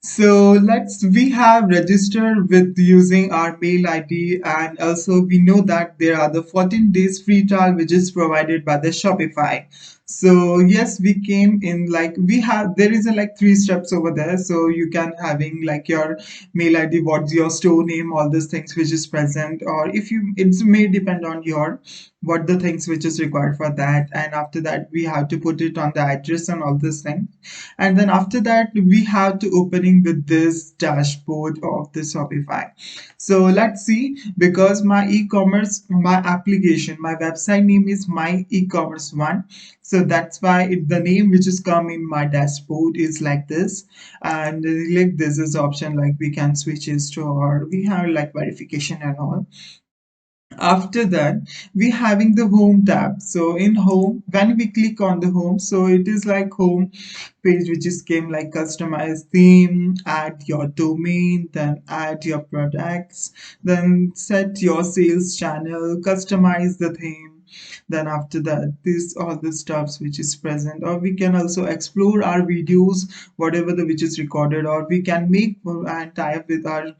So we have registered with using our mail ID, and also we know that there are the 14 days free trial which is provided by the Shopify. So yes, we came in like we have there is a like three steps over there. So you can having like your mail ID, what's your store name, all these things which is present, or if you it may depend on your what the things which is required for that, and after that we have to put it on the address and all these things, and then after that we have to opening with this dashboard of the Shopify. So let's see, because my e-commerce, my application, my website name is my e-commerce one, so that's why the name which is come in my dashboard is like this. And like this is option like we can switch it to, or we have like verification and all. After that we having the home tab. So in home, when we click on the home, so it is like home page which is came like customize theme, add your domain, then add your products, then set your sales channel, customize the theme. Then after that this all the stuffs which is present, or we can also explore our videos, whatever the which is recorded, or we can make and tie up with our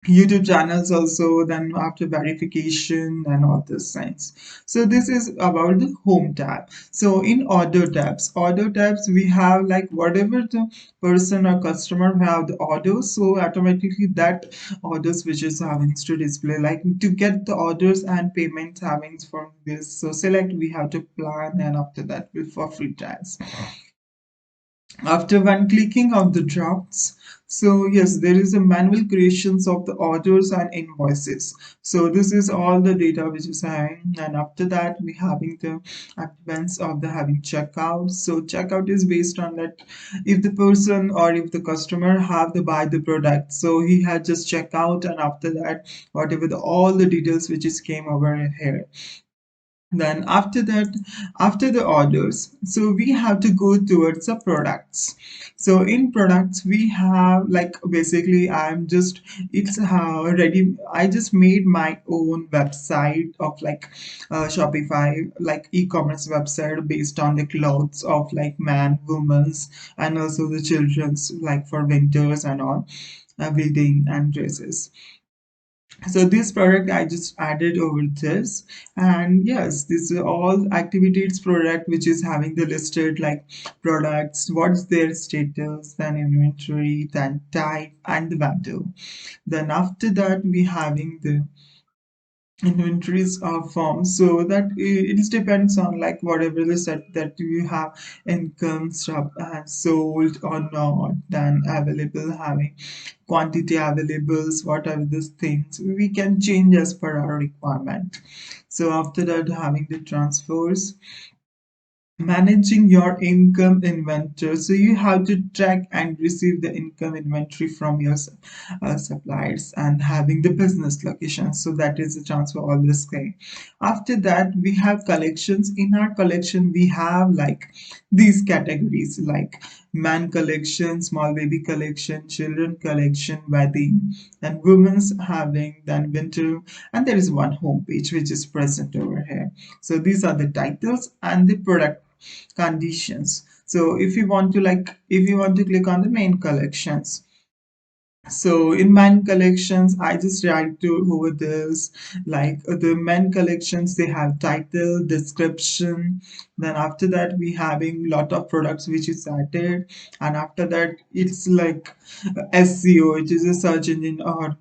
YouTube channels also, then after verification and all those things. So this is about the home tab. So in order tabs we have like whatever the person or customer have the orders, so automatically that orders which is having to display, like to get the orders and payments having from this. So select we have to plan, and after that we for free trials. After one clicking on the drafts, so yes, there is a manual creations of the orders and invoices. So this is all the data which is having, and after that we having the advance of the having checkout. So checkout is based on that if the person or if the customer have to buy the product, so he had just check out, and after that whatever the all the details which is came over here. Then after that, after the orders, so we have to go towards the products. So in products we have like basically I'm just it's ready. I just made my own website of like Shopify like e-commerce website based on the clothes of like man, women's, and also the children's like for winters and all, wedding and dresses. So this product I just added over this, and yes, this is all activities product which is having the listed like products, what's their status, then inventory, then type, and the value. Then after that we having the inventories are formed, so that it depends on like whatever the set that you have, income stuff sold or not, then available having quantity availables, whatever these things we can change as per our requirement. So after that having the transfers, managing your income inventory, so you have to track and receive the income inventory from your suppliers, and having the business location, so that is the transfer all this thing. After that we have collections. In our collection we have like these categories like man collection, small baby collection, children collection, wedding, and women's having, then winter, and there is one home page which is present over here. So these are the titles and the product conditions. So if you want to like if you want to click on the main collections, so in main collections I just write to over this like the main collections, they have title, description, then after that we having lot of products which is added, and after that it's like SEO, which is a search engine or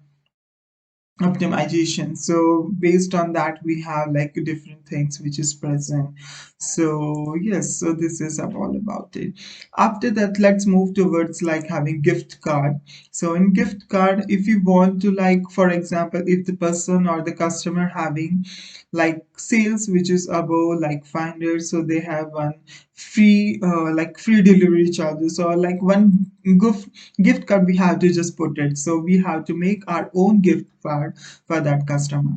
optimization. So based on that we have like different things which is present. So yes, so this is all about it. After that let's move towards like having gift card. So in gift card, if you want to like for example, if the person or the customer having like sales which is above like 500, so they have one free like free delivery charges, or like one gift card we have to just put it. So we have to make our own gift card for that customer.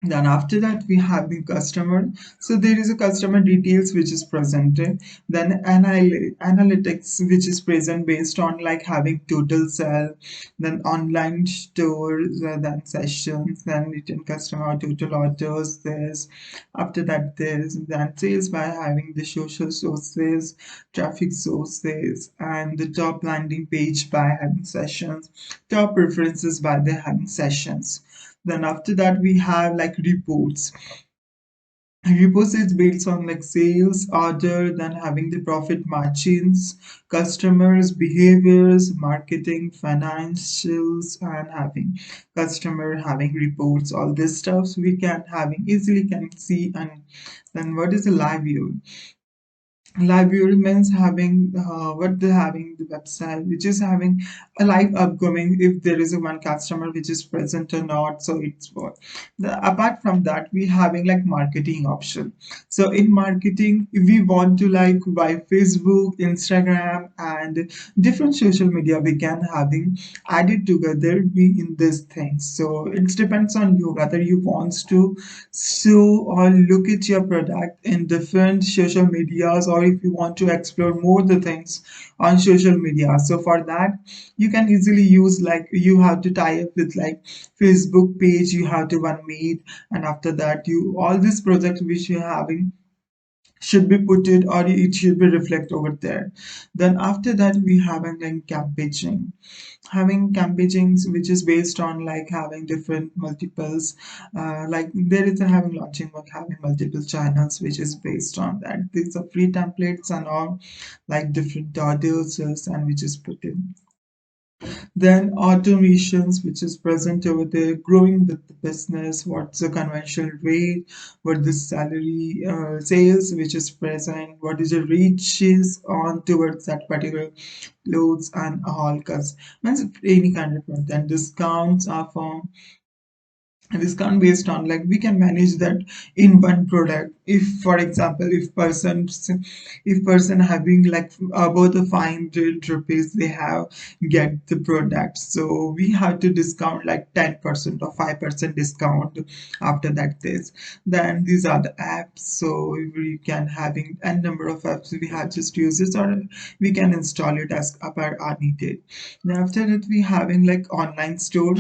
Then after that we have the customer. So there is a customer details which is presented. Then analytics which is present based on like having total sale, then online stores, then sessions, then written customer total orders. This after that there's then sales by having the social sources, traffic sources, and the top landing page by having sessions, top preferences by the having sessions. Then after that we have like reports. Reports is based on like sales order, then having the profit margins, customers behaviors, marketing, financials, and having customer having reports, all this stuff. So we can having easily can see. And then what is the live view? Library means having what they having the website which is having a live upcoming if there is a one customer which is present or not. So it's what apart from that we having like marketing option. So in marketing if we want to like buy Facebook, Instagram, and different social media we can having added together be in this thing. So it depends on you whether you wants to show or look at your product in different social medias, or if you want to explore more the things on social media. So for that you can easily use like you have to tie up with like Facebook page you have to one made, and after that you all these projects which you're having should be put it or it should be reflect over there. Then after that we have a like campaigning. Having campaigns which is based on like having different multiples, like there is a having launching or having multiple channels which is based on that. These are free templates and all like different orders and which is put in. Then automations, which is present over there, growing with the business, what's the conventional rate, what the salary sales, which is present, what is the reaches on towards that particular clothes and all, because means any kind of product. Then discounts are from discount based on like we can manage that in one product. If for example if person having like about the 500 rupees they have get the product, so we have to discount like 10% or 5% discount after that this. Then these are the apps, so we can having a number of apps we have just use this or we can install it as per our needed. Then after that we having like online store.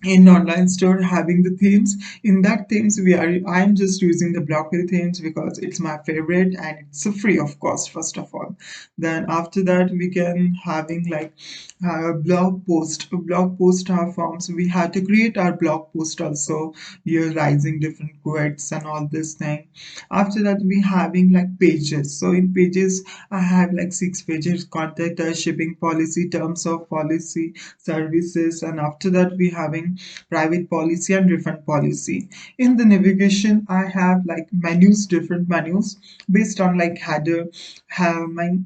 In online store having the themes, in that themes we are I'm just using the blockly themes because it's my favorite and it's a free of cost first of all. Then after that we can having like blog post our forms, we have to create our blog post also utilizing different quotes and all this thing. After that we having like pages, so in pages I have like 6 pages: contact us, shipping policy, terms of policy, services, and after that we having private policy and refund policy. In the navigation I have like menus, different menus based on like header. Have my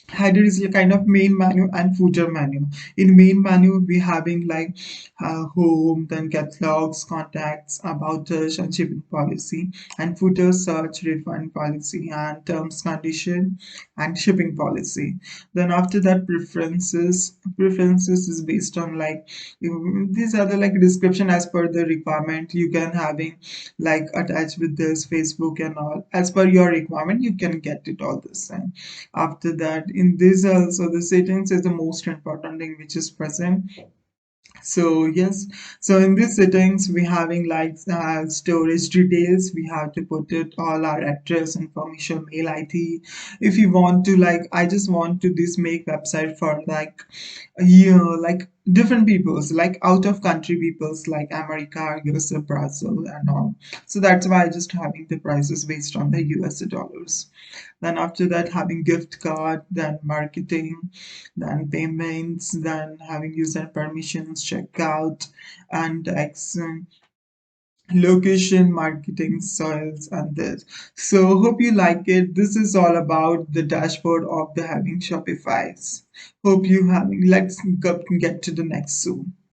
header is a kind of main menu and footer menu. In main menu we having like home, then catalogs, contacts, about us, and shipping policy. And footer, search, refund policy, and terms, condition, and shipping policy. Then after that preferences is based on like these are the like description as per the requirement you can having like attached with this Facebook and all as per your requirement you can get it all this time. After that in this also the settings is the most important thing which is present. So yes, so in these settings we having like storage details, we have to put it all our address, information, mail ID. If you want to like I just want to this make website for like like different peoples, like out of country peoples like America, USA, Brazil, and all. So that's why I just having the prices based on the USA dollars. Then after that having gift card, then marketing, then payments, then having user permissions, checkout, and location, marketing, sales, and this. So hope you like it. This is all about the dashboard of the having Shopify's. Hope you having. Let's get to the next soon.